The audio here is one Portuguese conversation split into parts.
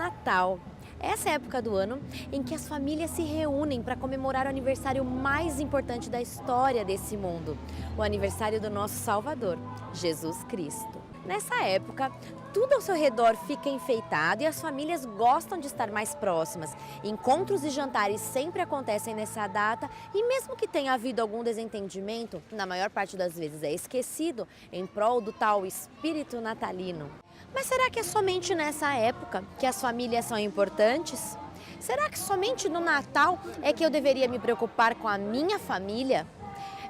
Natal. Essa é a época do ano em que as famílias se reúnem para comemorar o aniversário mais importante da história desse mundo, o aniversário do nosso Salvador, Jesus Cristo. Nessa época, tudo ao seu redor fica enfeitado e as famílias gostam de estar mais próximas. Encontros e jantares sempre acontecem nessa data e mesmo que tenha havido algum desentendimento, na maior parte das vezes é esquecido em prol do tal espírito natalino. Mas será que é somente nessa época que as famílias são importantes? Será que somente no Natal é que eu deveria me preocupar com a minha família?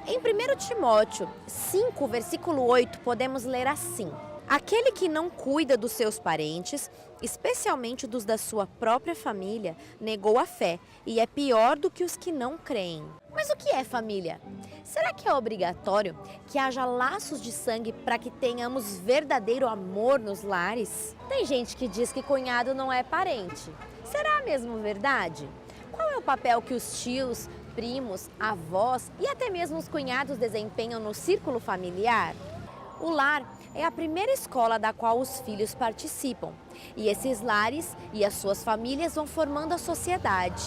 Em 1 Timóteo 5, versículo 8, podemos ler assim: aquele que não cuida dos seus parentes, especialmente dos da sua própria família, negou a fé e é pior do que os que não creem. Mas o que é família? Será que é obrigatório que haja laços de sangue para que tenhamos verdadeiro amor nos lares? Tem gente que diz que cunhado não é parente. Será mesmo verdade? Qual é o papel que os tios, primos, avós e até mesmo os cunhados desempenham no círculo familiar? O lar é a primeira escola da qual os filhos participam. E esses lares e as suas famílias vão formando a sociedade.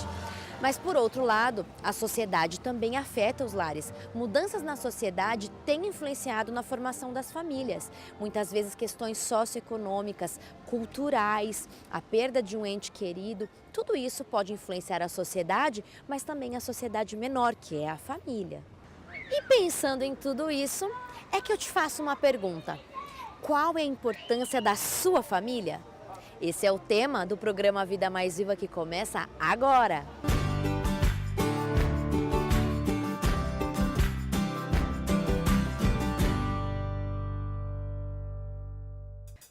Mas, por outro lado, a sociedade também afeta os lares. Mudanças na sociedade têm influenciado na formação das famílias. Muitas vezes questões socioeconômicas, culturais, a perda de um ente querido, tudo isso pode influenciar a sociedade, mas também a sociedade menor, que é a família. E pensando em tudo isso, é que eu te faço uma pergunta. Qual é a importância da sua família? Esse é o tema do programa Vida Mais Viva que começa agora.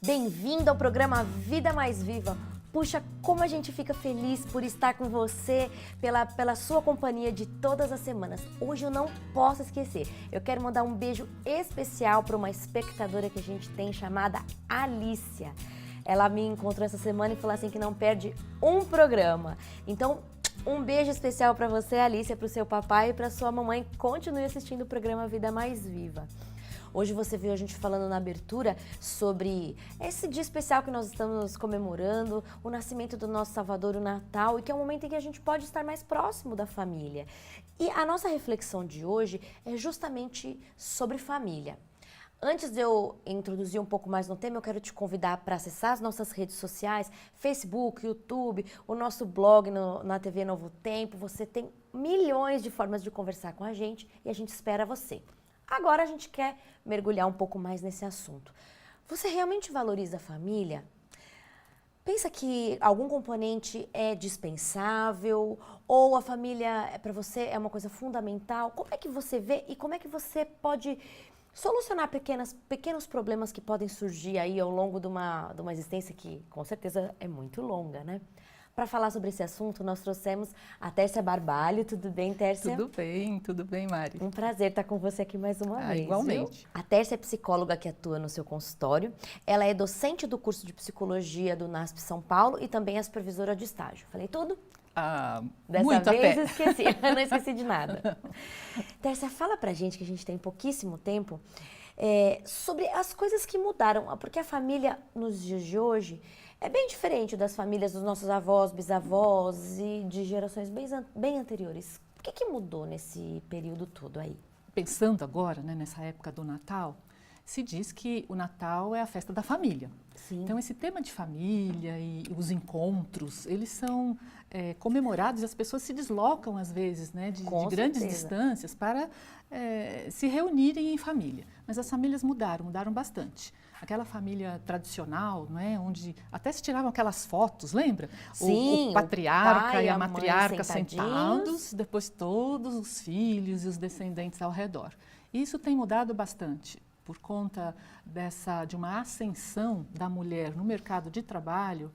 Bem-vindo ao programa Vida Mais Viva. Puxa, como a gente fica feliz por estar com você, pela sua companhia de todas as semanas. Hoje eu não posso esquecer, eu quero mandar um beijo especial para uma espectadora que a gente tem chamada Alícia. Ela me encontrou essa semana e falou assim que não perde um programa. Então, um beijo especial para você, Alícia, para o seu papai e para sua mamãe. Continue assistindo o programa Vida Mais Viva. Hoje você viu a gente falando na abertura sobre esse dia especial que nós estamos comemorando, o nascimento do nosso Salvador, o Natal, e que é um momento em que a gente pode estar mais próximo da família. E a nossa reflexão de hoje é justamente sobre família. Antes de eu introduzir um pouco mais no tema, eu quero te convidar para acessar as nossas redes sociais, Facebook, YouTube, o nosso blog na TV Novo Tempo. Você tem milhões de formas de conversar com a gente e a gente espera você. Agora a gente quer mergulhar um pouco mais nesse assunto. Você realmente valoriza a família? Pensa que algum componente é dispensável ou a família para você é uma coisa fundamental? Como é que você vê e como é que você pode solucionar pequenos problemas que podem surgir aí ao longo de uma existência que com certeza é muito longa, né? Para falar sobre esse assunto, nós trouxemos a Tércia Barbalho. Tudo bem, Tércia? Tudo bem, Mari. Um prazer estar com você aqui mais uma vez. Igualmente. Viu? A Tércia é psicóloga que atua no seu consultório. Ela é docente do curso de psicologia do NASP São Paulo e também é supervisora de estágio. Falei tudo? Dessa muito vez até. esqueci, não esqueci de nada. Tércia, fala pra gente, que a gente tem pouquíssimo tempo, sobre as coisas que mudaram, porque a família nos dias de hoje é bem diferente das famílias dos nossos avós, bisavós e de gerações bem anteriores. O que mudou nesse período todo aí? Pensando agora, né, nessa época do Natal, se diz que o Natal é a festa da família. Sim. Então, esse tema de família e os encontros, eles são comemorados e as pessoas se deslocam, às vezes, né, de grandes distâncias para se reunirem em família. Mas as famílias mudaram bastante. Aquela família tradicional, não é, onde até se tiravam aquelas fotos, lembra? Sim, o patriarca pai, e a matriarca sentados, depois todos os filhos e os descendentes ao redor. Isso tem mudado bastante por conta de uma ascensão da mulher no mercado de trabalho.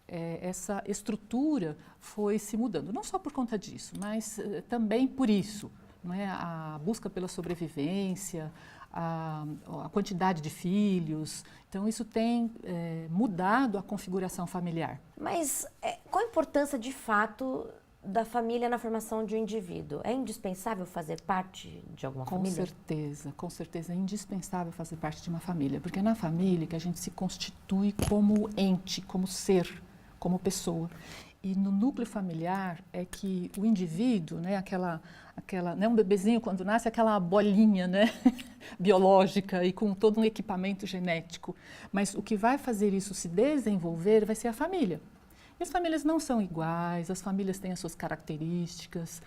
Essa estrutura foi se mudando, não só por conta disso, mas também por isso, não é? A busca pela sobrevivência, a quantidade de filhos. Então, isso tem mudado a configuração familiar. Mas qual a importância, de fato, da família na formação de um indivíduo? É indispensável fazer parte de alguma família? Com certeza é indispensável fazer parte de uma família, porque é na família que a gente se constitui como ente, como ser, como pessoa. E no núcleo familiar é que o indivíduo, né, né, um bebezinho quando nasce, aquela bolinha, né, biológica e com todo um equipamento genético. Mas o que vai fazer isso se desenvolver vai ser a família. E as famílias não são iguais, as famílias têm as suas características,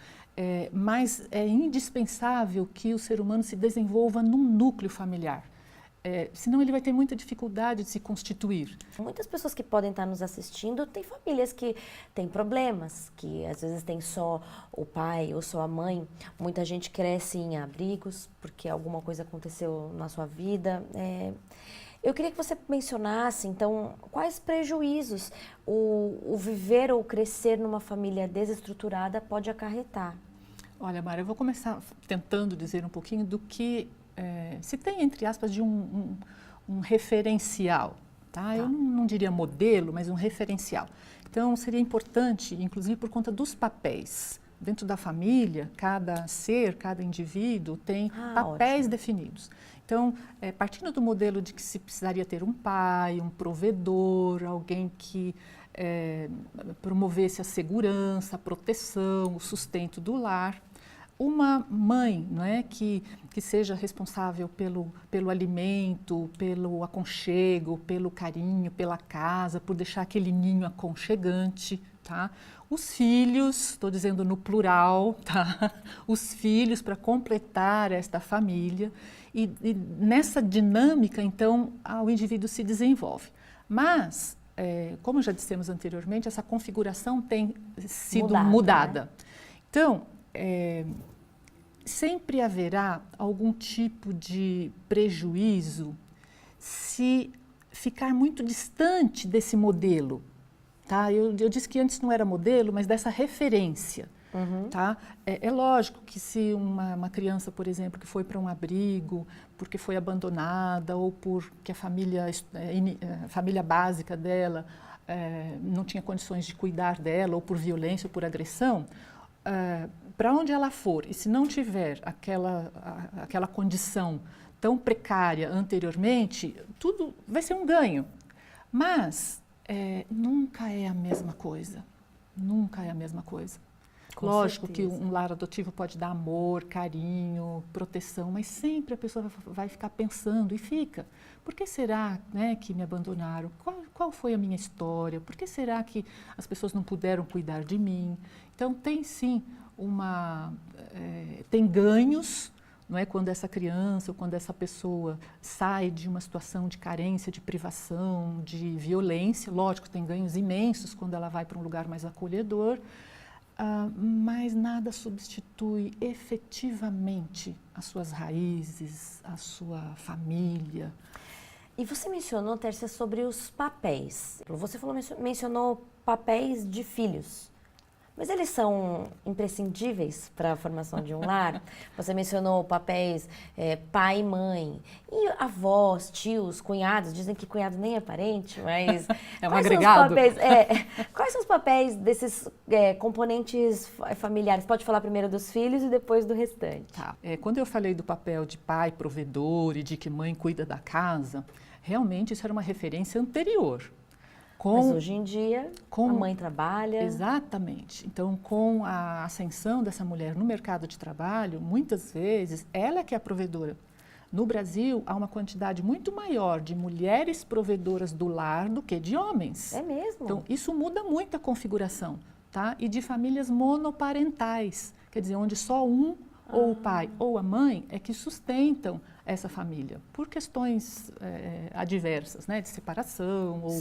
mas é indispensável que o ser humano se desenvolva num núcleo familiar. Senão ele vai ter muita dificuldade de se constituir. Muitas pessoas que podem estar nos assistindo têm famílias que têm problemas, que às vezes tem só o pai ou só a mãe. Muita gente cresce em abrigos porque alguma coisa aconteceu na sua vida. Eu queria que você mencionasse, então, quais prejuízos o viver ou crescer numa família desestruturada pode acarretar. Olha, Mara, eu vou começar tentando dizer um pouquinho do que se tem, entre aspas, de um referencial, tá? Eu não diria modelo, mas um referencial. Então, seria importante, inclusive por conta dos papéis. Dentro da família, cada ser, cada indivíduo tem papéis ótimo. Definidos. Então, partindo do modelo de que se precisaria ter um pai, um provedor, alguém que promovesse a segurança, a proteção, o sustento do lar. Uma mãe, não é, que seja responsável pelo alimento, pelo aconchego, pelo carinho, pela casa, por deixar aquele ninho aconchegante, tá? Os filhos, estou dizendo no plural, tá? Os filhos para completar esta família e nessa dinâmica, então, o indivíduo se desenvolve. Mas, como já dissemos anteriormente, essa configuração tem sido mudada. Né? Então, sempre haverá algum tipo de prejuízo se ficar muito distante desse modelo. Tá? Eu disse que antes não era modelo, mas dessa referência. Uhum. Tá? É lógico que se uma criança, por exemplo, que foi para um abrigo porque foi abandonada ou porque a família básica dela não tinha condições de cuidar dela, ou por violência ou por agressão, para onde ela for, e se não tiver aquela condição tão precária anteriormente, tudo vai ser um ganho. Mas nunca é a mesma coisa. Nunca é a mesma coisa. Com Lógico certeza. Que um lar adotivo pode dar amor, carinho, proteção, mas sempre a pessoa vai ficar pensando, e fica. Por que será, né, que me abandonaram? Qual foi a minha história? Por que será que as pessoas não puderam cuidar de mim? Então, tem sim tem ganhos, não é, quando essa criança ou quando essa pessoa sai de uma situação de carência, de privação, de violência. Lógico, tem ganhos imensos quando ela vai para um lugar mais acolhedor, mas nada substitui efetivamente as suas raízes, a sua família. E você mencionou, Tércia, sobre os papéis. Você mencionou papéis de filhos. Mas eles são imprescindíveis para a formação de um lar? Você mencionou papéis pai e mãe, e avós, tios, cunhados. Dizem que cunhado nem é parente, mas... É um agregado. Quais são os papéis desses componentes familiares? Pode falar primeiro dos filhos e depois do restante. Tá. Quando eu falei do papel de pai provedor e de que mãe cuida da casa, realmente isso era uma referência anterior. Mas hoje em dia, a mãe trabalha. Exatamente. Então, com a ascensão dessa mulher no mercado de trabalho, muitas vezes, ela é que é a provedora. No Brasil, há uma quantidade muito maior de mulheres provedoras do lar do que de homens. É mesmo? Então, isso muda muito a configuração, tá? E de famílias monoparentais, quer dizer, onde só ou o pai ou a mãe é que sustentam essa família, por questões adversas, né, de separação ou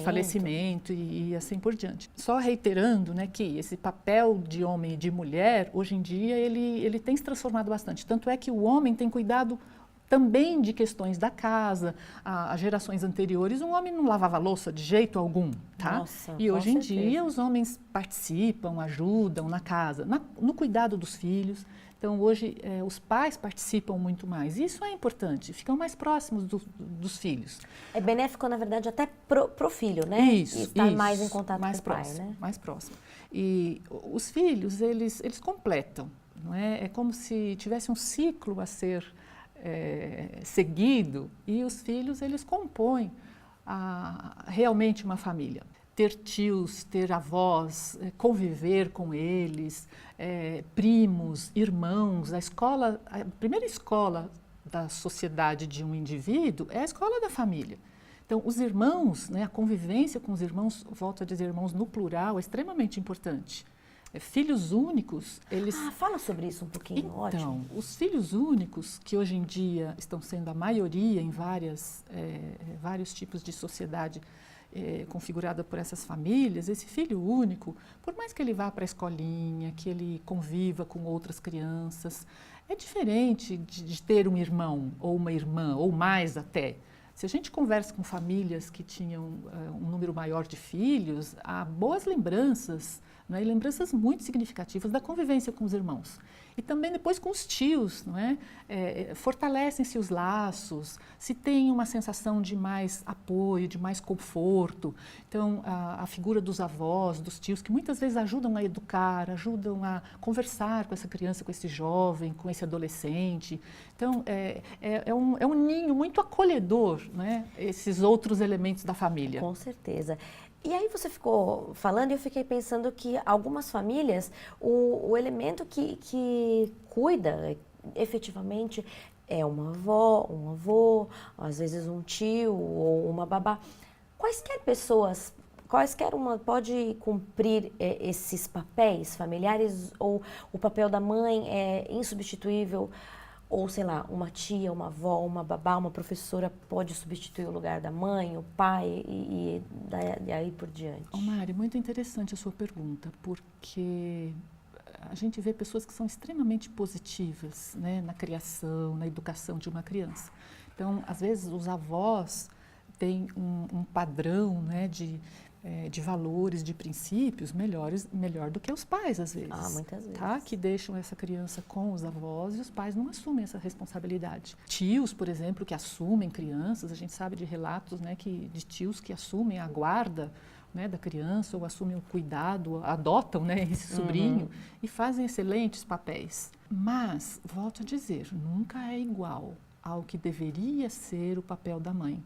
falecimento e assim por diante. Só reiterando, né, que esse papel de homem e de mulher, hoje em dia, ele tem se transformado bastante. Tanto é que o homem tem cuidado também de questões da casa. As gerações anteriores, um homem não lavava louça de jeito algum, tá? Nossa, e hoje em dia, os homens participam, ajudam na casa, no cuidado dos filhos. Então, hoje, os pais participam muito mais. Isso é importante, ficam mais próximos dos filhos. É benéfico, na verdade, até pro filho, né? Isso, e estar mais em contato com o pai, né? Mais próximo. E os filhos, eles completam, não é? É como se tivesse um ciclo a ser seguido, e os filhos, eles compõem realmente uma família. ter tios, ter avós, conviver com eles, primos, irmãos. A primeira escola da sociedade de um indivíduo é a escola da família. Então, os irmãos, né, a convivência com os irmãos, volto a dizer, irmãos no plural, é extremamente importante. Filhos únicos, eles... Fala sobre isso um pouquinho, então, ótimo. os filhos únicos, que hoje em dia estão sendo a maioria em vários tipos de sociedade configurada por essas famílias, esse filho único, por mais que ele vá para a escolinha, que ele conviva com outras crianças, é diferente de ter um irmão ou uma irmã, ou mais até. Se a gente conversa com famílias que tinham um número maior de filhos, há boas lembranças, não é? E lembranças muito significativas da convivência com os irmãos. E também depois com os tios, não é? Fortalecem-se os laços, se tem uma sensação de mais apoio, de mais conforto. Então, a figura dos avós, dos tios, que muitas vezes ajudam a educar, ajudam a conversar com essa criança, com esse jovem, com esse adolescente. Então, é um ninho muito acolhedor, né? Esses outros elementos da família. Com certeza. E aí você ficou falando e eu fiquei pensando que algumas famílias, o elemento que cuida efetivamente é uma avó, um avô, às vezes um tio ou uma babá. Quaisquer uma pode cumprir esses papéis familiares ou o papel da mãe é insubstituível? Ou, sei lá, uma tia, uma avó, uma babá, uma professora pode substituir o lugar da mãe, o pai e daí por diante? Mari, muito interessante a sua pergunta, porque a gente vê pessoas que são extremamente positivas, né, na criação, na educação de uma criança. Então, às vezes, os avós têm um padrão, né, de valores, de princípios melhor do que os pais, às vezes. Muitas vezes. Tá? Que deixam essa criança com os avós e os pais não assumem essa responsabilidade. Tios, por exemplo, que assumem crianças, a gente sabe de relatos, né, de tios que assumem a guarda, né, da criança ou assumem o cuidado, adotam, né, esse sobrinho e fazem excelentes papéis. Mas, volto a dizer, nunca é igual ao que deveria ser o papel da mãe.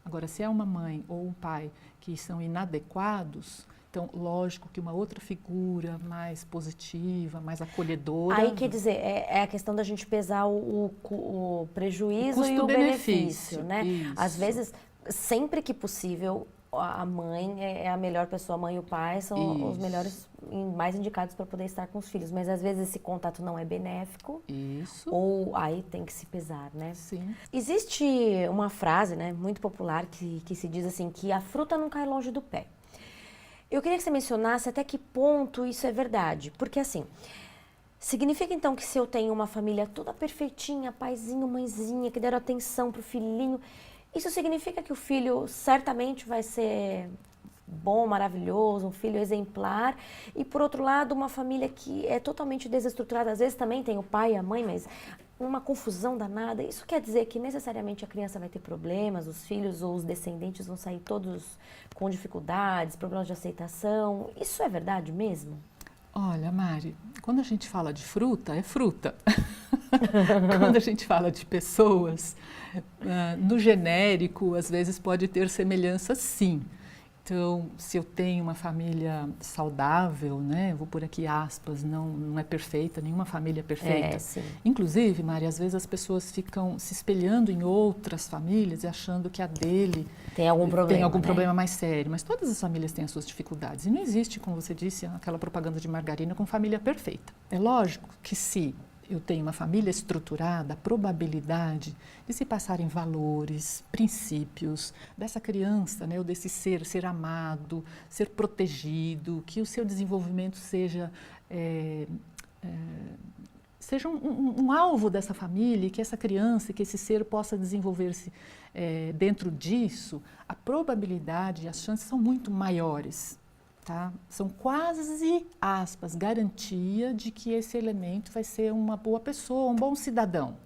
Agora, se é uma mãe ou um pai que são inadequados, então, lógico que uma outra figura mais positiva, mais acolhedora... Aí, quer dizer, é a questão da gente pesar o prejuízo e o benefício, né? Isso. Às vezes, sempre que possível, a mãe é a melhor pessoa, a mãe e o pai são os melhores, mais indicados para poder estar com os filhos. Mas às vezes esse contato não é benéfico. Isso. Ou aí tem que se pesar, né? Sim. Existe uma frase, né, muito popular que se diz assim, que a fruta não cai longe do pé. Eu queria que você mencionasse até que ponto isso é verdade. Porque assim, significa então que se eu tenho uma família toda perfeitinha, paizinho, mãezinha, que deram atenção pro filhinho... Isso significa que o filho certamente vai ser bom, maravilhoso, um filho exemplar. E, por outro lado, uma família que é totalmente desestruturada. Às vezes também tem o pai e a mãe, mas uma confusão danada. Isso quer dizer que necessariamente a criança vai ter problemas, os filhos ou os descendentes vão sair todos com dificuldades, problemas de aceitação. Isso é verdade mesmo? Olha, Mari, quando a gente fala de fruta, é fruta. Quando a gente fala de pessoas, no genérico, às vezes pode ter semelhança, sim. Então, se eu tenho uma família saudável, né, vou por aqui aspas, não é perfeita, nenhuma família é perfeita. Sim. Inclusive, Mari, às vezes as pessoas ficam se espelhando em outras famílias e achando que a dele tem algum problema mais sério. Mas todas as famílias têm as suas dificuldades. E não existe, como você disse, aquela propaganda de margarina com família perfeita. É lógico que se eu tenho uma família estruturada, a probabilidade de se passarem valores, princípios dessa criança, né, ou desse ser amado, ser protegido, que o seu desenvolvimento seja um alvo dessa família, que essa criança, que esse ser possa desenvolver-se dentro disso, a probabilidade e as chances são muito maiores. Tá? São quase, aspas, garantia de que esse elemento vai ser uma boa pessoa, um bom cidadão.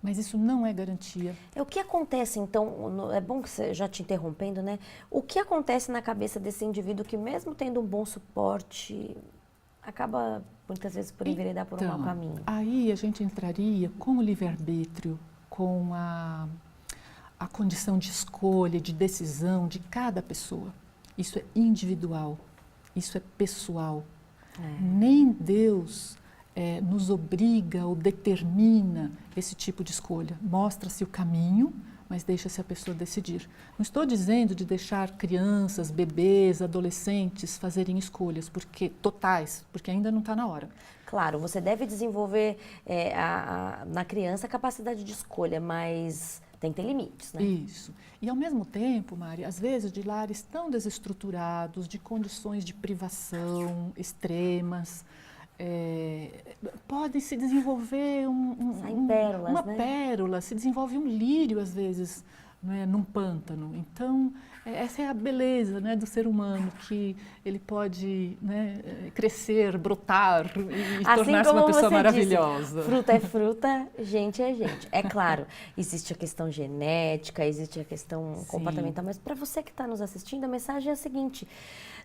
Mas isso não é garantia. O que acontece, então, é bom que você, já te interrompendo, né? O que acontece na cabeça desse indivíduo que mesmo tendo um bom suporte, acaba muitas vezes por enveredar por um mau caminho? Aí a gente entraria com o livre-arbítrio, com a condição de escolha, de decisão de cada pessoa. Isso é individual, isso é pessoal. Nem Deus nos obriga ou determina esse tipo de escolha. Mostra-se o caminho, mas deixa-se a pessoa decidir. Não estou dizendo de deixar crianças, bebês, adolescentes fazerem escolhas totais, porque ainda não está na hora. Claro, você deve desenvolver na criança a capacidade de escolha, mas tem que ter limites, né? Isso. E ao mesmo tempo, Mari, às vezes de lares tão desestruturados, de condições de privação extremas, pode se desenvolver uma pérola, se desenvolve um lírio às vezes, né, num pântano. Então, essa é a beleza, né, do ser humano, que ele pode, né, crescer, brotar e assim tornar-se uma pessoa maravilhosa. Disse, fruta é fruta, gente é gente. É claro, existe a questão genética, existe a questão comportamental, mas para você que está nos assistindo, a mensagem é a seguinte: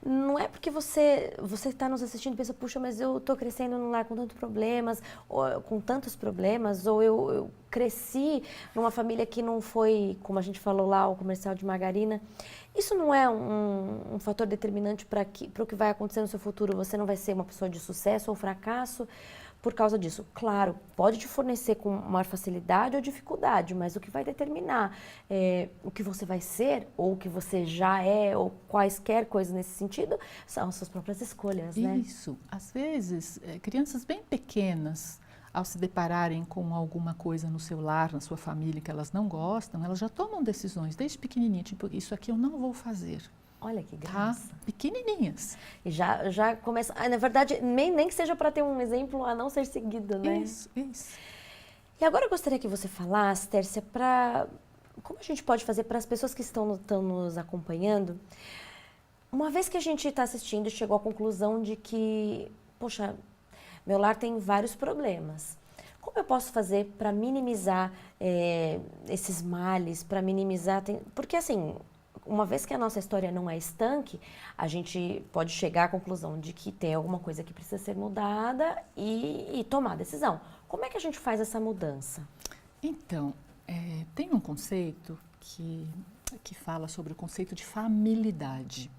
não é porque você está nos assistindo e pensa, puxa, mas eu estou crescendo num lar com tantos problemas, ou eu cresci numa família que não foi, como a gente falou lá, o comercial de margarina. Isso não é um fator determinante para o que vai acontecer no seu futuro. Você não vai ser uma pessoa de sucesso ou fracasso por causa disso. Claro, pode te fornecer com maior facilidade ou dificuldade, mas o que vai determinar o que você vai ser, ou o que você já é, ou quaisquer coisas nesse sentido, são as suas próprias escolhas, né? Isso. Às vezes, crianças bem pequenas, ao se depararem com alguma coisa no seu lar, na sua família, que elas não gostam, elas já tomam decisões desde pequenininha, tipo, isso aqui eu não vou fazer. Olha que graça. Tá? Pequenininhas. E já começa... na verdade, nem que seja para ter um exemplo a não ser seguido, né? Isso. E agora eu gostaria que você falasse, Tércia, como a gente pode fazer para as pessoas que estão nos acompanhando, uma vez que a gente está assistindo e chegou à conclusão de que, poxa, meu lar tem vários problemas. Como eu posso fazer para minimizar esses males, para minimizar... Porque, assim, uma vez que a nossa história não é estanque, a gente pode chegar à conclusão de que tem alguma coisa que precisa ser mudada e tomar decisão. Como é que a gente faz essa mudança? Então, tem um conceito que fala sobre o conceito de familidade.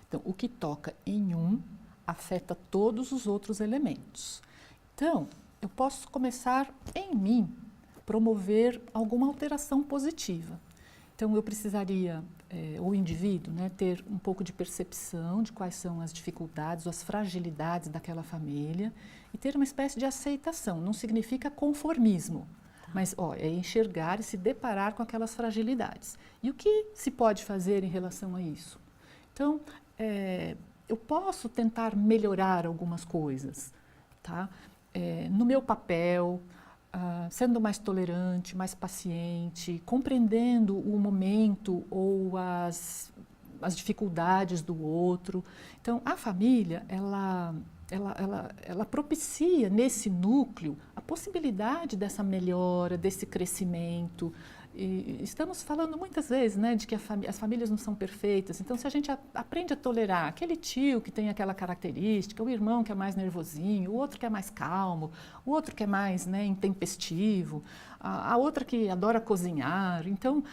Então, o que toca em um afeta todos os outros elementos. Então, eu posso começar em mim, promover alguma alteração positiva. Então, eu precisaria, o indivíduo, né, ter um pouco de percepção de quais são as dificuldades ou as fragilidades daquela família e ter uma espécie de aceitação. Não significa conformismo, mas é enxergar e se deparar com aquelas fragilidades. E o que se pode fazer em relação a isso? Então, eu posso tentar melhorar algumas coisas, tá? No meu papel, sendo mais tolerante, mais paciente, compreendendo o momento ou as dificuldades do outro. Então, a família, ela propicia nesse núcleo a possibilidade dessa melhora, desse crescimento. E estamos falando muitas vezes, né, de que as famílias não são perfeitas. Então, se a gente aprende a tolerar aquele tio que tem aquela característica, o irmão que é mais nervosinho, o outro que é mais calmo, o outro que é mais, né, intempestivo, a outra que adora cozinhar. Então,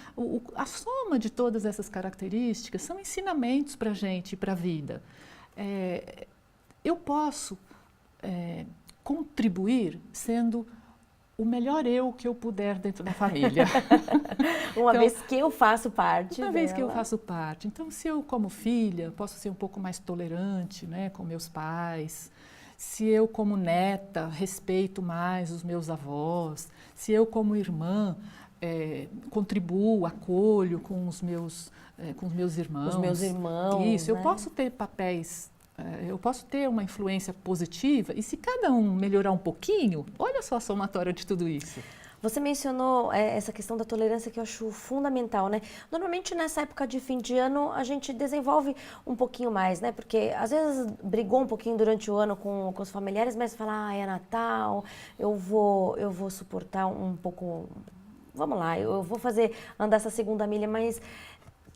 a soma de todas essas características são ensinamentos para a gente e para a vida. Eu posso contribuir sendo o melhor eu que eu puder dentro da família. Uma vez que eu faço parte Uma vez que eu faço parte. Então, se eu, como filha, posso ser um pouco mais tolerante, né, com meus pais, se eu, como neta, respeito mais os meus avós, se eu, como irmã, contribuo, acolho com os meus irmãos. Os meus irmãos, Isso, né? eu posso ter papéis... eu posso ter uma influência positiva e se cada um melhorar um pouquinho, olha só a somatória de tudo isso. Você mencionou essa questão da tolerância que eu acho fundamental, né? Normalmente nessa época de fim de ano a gente desenvolve um pouquinho mais, né? Porque às vezes brigou um pouquinho durante o ano com os familiares, mas fala, é Natal, eu vou suportar um pouco, vamos lá, eu vou fazer andar essa segunda milha, mas...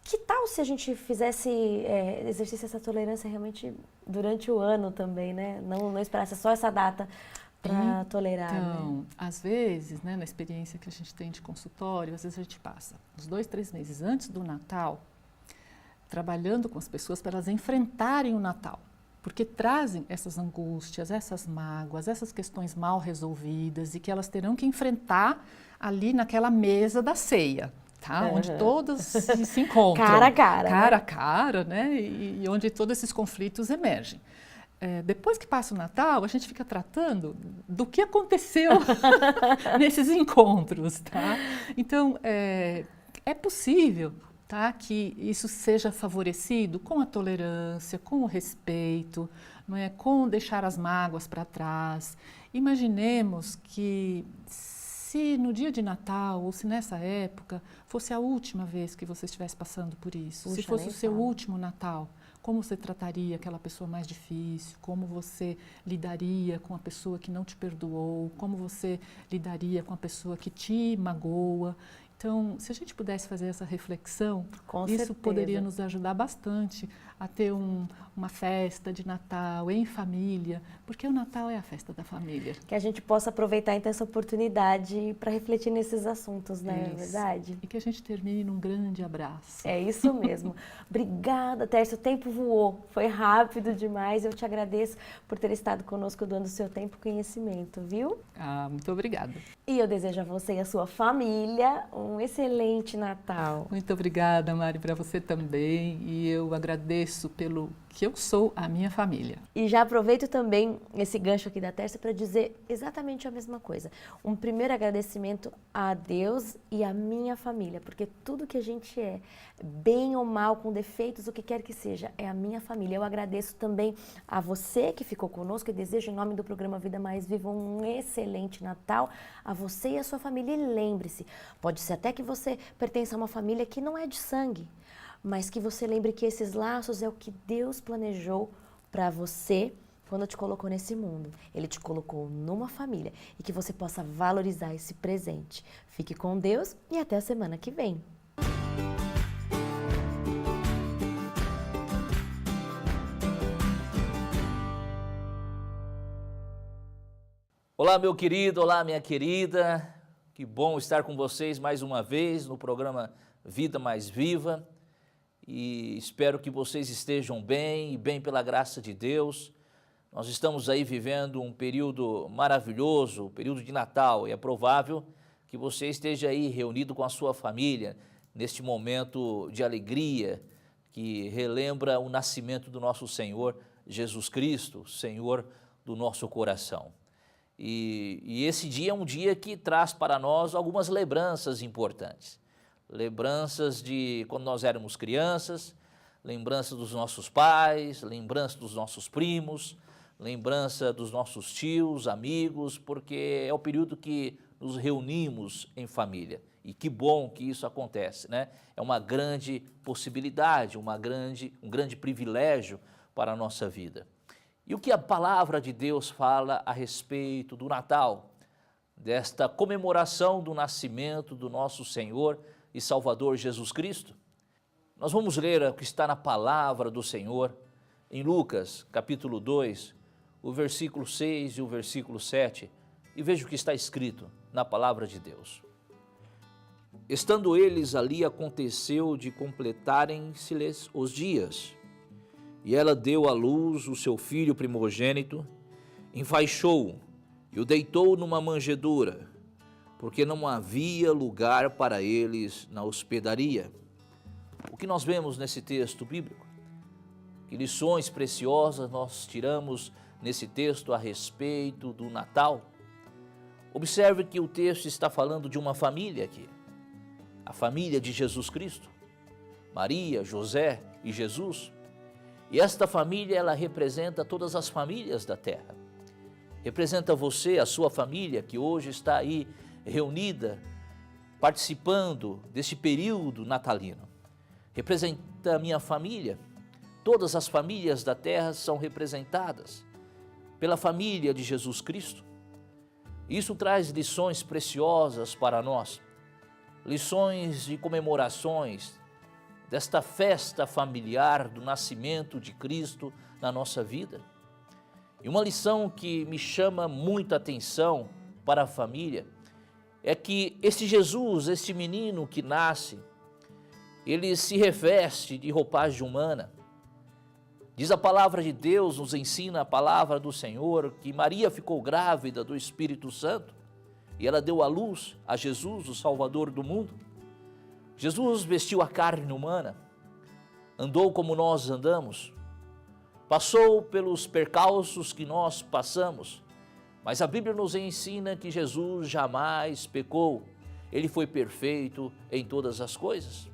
Que tal se a gente fizesse, exercesse essa tolerância realmente durante o ano também, né? Não esperasse só essa data para tolerar. Então, né? Às vezes, né, na experiência que a gente tem de consultório, às vezes a gente passa uns 2, 3 meses antes do Natal, trabalhando com as pessoas para elas enfrentarem o Natal, porque trazem essas angústias, essas mágoas, essas questões mal resolvidas e que elas terão que enfrentar ali naquela mesa da ceia, tá? Onde todos se encontram. Cara a cara. Cara a cara, né? E onde todos esses conflitos emergem. Depois que passa o Natal, a gente fica tratando do que aconteceu nesses encontros, tá? Então, é possível, tá, que isso seja favorecido com a tolerância, com o respeito, não é? Com deixar as mágoas para trás. Imaginemos que se no dia de Natal ou se nessa época fosse a última vez que você estivesse passando por isso, Puxa, se fosse nem o seu fala. último Natal, como você trataria aquela pessoa mais difícil, como você lidaria com a pessoa que não te perdoou, como você lidaria com a pessoa que te magoa. Então, se a gente pudesse fazer essa reflexão, Com isso certeza. poderia nos ajudar bastante a ter uma festa de Natal em família, porque o Natal é a festa da família. Que a gente possa aproveitar então essa oportunidade para refletir nesses assuntos, né? Isso. É verdade? E que a gente termine num grande abraço. É isso mesmo. Obrigada, Tércia. O tempo voou. Foi rápido demais. Eu te agradeço por ter estado conosco, dando o seu tempo e conhecimento, viu? Muito obrigada. E eu desejo a você e a sua família um excelente Natal. Muito obrigada, Mari, para você também. E eu agradeço pelo que eu sou a minha família. E já aproveito também esse gancho aqui da Tércia para dizer exatamente a mesma coisa. Um primeiro agradecimento a Deus e à minha família, porque tudo que a gente é, bem ou mal, com defeitos, o que quer que seja, é a minha família. Eu agradeço também a você que ficou conosco e desejo, em nome do programa Vida Mais Viva, um excelente Natal a você e a sua família. E lembre-se, pode ser até que você pertença a uma família que não é de sangue, mas que você lembre que esses laços é o que Deus planejou para você quando te colocou nesse mundo. Ele te colocou numa família e que você possa valorizar esse presente. Fique com Deus e até a semana que vem. Olá, meu querido, olá, minha querida. Que bom estar com vocês mais uma vez no programa Vida Mais Viva. E espero que vocês estejam bem e bem pela graça de Deus. Nós estamos aí vivendo um período maravilhoso, o período de Natal, e é provável que você esteja aí reunido com a sua família neste momento de alegria que relembra o nascimento do nosso Senhor Jesus Cristo, Senhor do nosso coração. E esse dia é um dia que traz para nós algumas lembranças importantes. Lembranças de quando nós éramos crianças, lembrança dos nossos pais, lembrança dos nossos primos, lembrança dos nossos tios, amigos, porque é o período que nos reunimos em família. E que bom que isso acontece, né? É uma grande possibilidade, um grande privilégio para a nossa vida. E o que a palavra de Deus fala a respeito do Natal, desta comemoração do nascimento do nosso Senhor e Salvador Jesus Cristo? Nós vamos ler o que está na palavra do Senhor em Lucas, capítulo 2, o versículo 6 e o versículo 7, e veja o que está escrito na palavra de Deus. Estando eles ali, aconteceu de completarem-se-lhes os dias, e ela deu à luz o seu filho primogênito, enfaixou-o e o deitou numa manjedoura, porque não havia lugar para eles na hospedaria. O que nós vemos nesse texto bíblico? Que lições preciosas nós tiramos nesse texto a respeito do Natal? Observe que o texto está falando de uma família aqui, a família de Jesus Cristo, Maria, José e Jesus. E esta família, ela representa todas as famílias da terra. Representa você, a sua família, que hoje está aí reunida, participando desse período natalino. Representa a minha família. Todas as famílias da terra são representadas pela família de Jesus Cristo. Isso traz lições preciosas para nós, lições de comemorações desta festa familiar do nascimento de Cristo na nossa vida. E uma lição que me chama muita atenção para a família é que este Jesus, este menino que nasce, ele se reveste de roupagem humana. Diz a palavra de Deus, nos ensina a palavra do Senhor, que Maria ficou grávida do Espírito Santo e ela deu à luz a Jesus, o Salvador do mundo. Jesus vestiu a carne humana, andou como nós andamos, passou pelos percalços que nós passamos, mas a Bíblia nos ensina que Jesus jamais pecou, ele foi perfeito em todas as coisas.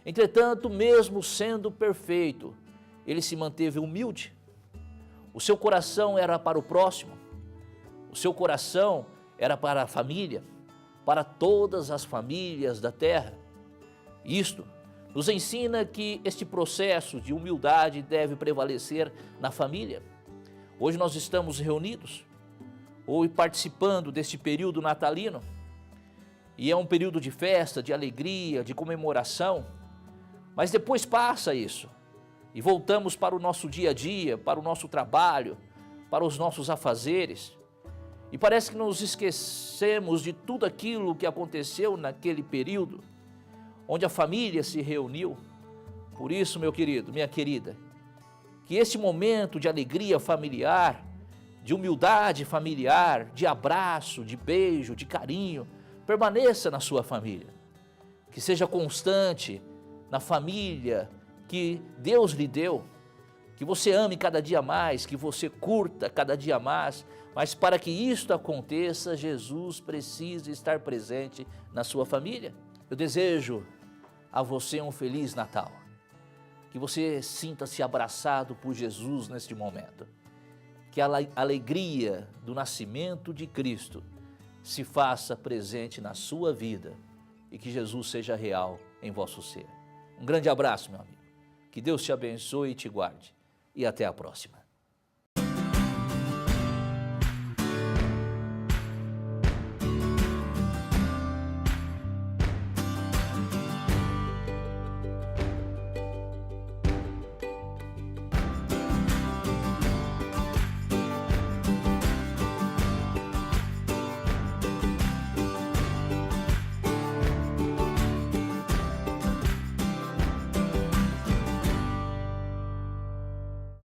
Entretanto, mesmo sendo perfeito, ele se manteve humilde. O seu coração era para o próximo, o seu coração era para a família, para todas as famílias da terra. Isto nos ensina que este processo de humildade deve prevalecer na família. Hoje nós estamos reunidos, ou participando deste período natalino, e é um período de festa, de alegria, de comemoração, mas depois passa isso, e voltamos para o nosso dia a dia, para o nosso trabalho, para os nossos afazeres, e parece que nos esquecemos de tudo aquilo que aconteceu naquele período, onde a família se reuniu. Por isso, meu querido, minha querida, que este momento de alegria familiar, de humildade familiar, de abraço, de beijo, de carinho, permaneça na sua família. Que seja constante na família que Deus lhe deu, que você ame cada dia mais, que você curta cada dia mais, mas para que isto aconteça, Jesus precisa estar presente na sua família. Eu desejo a você um Feliz Natal, que você sinta-se abraçado por Jesus neste momento, que a alegria do nascimento de Cristo se faça presente na sua vida e que Jesus seja real em vosso ser. Um grande abraço, meu amigo, que Deus te abençoe e te guarde, e até a próxima.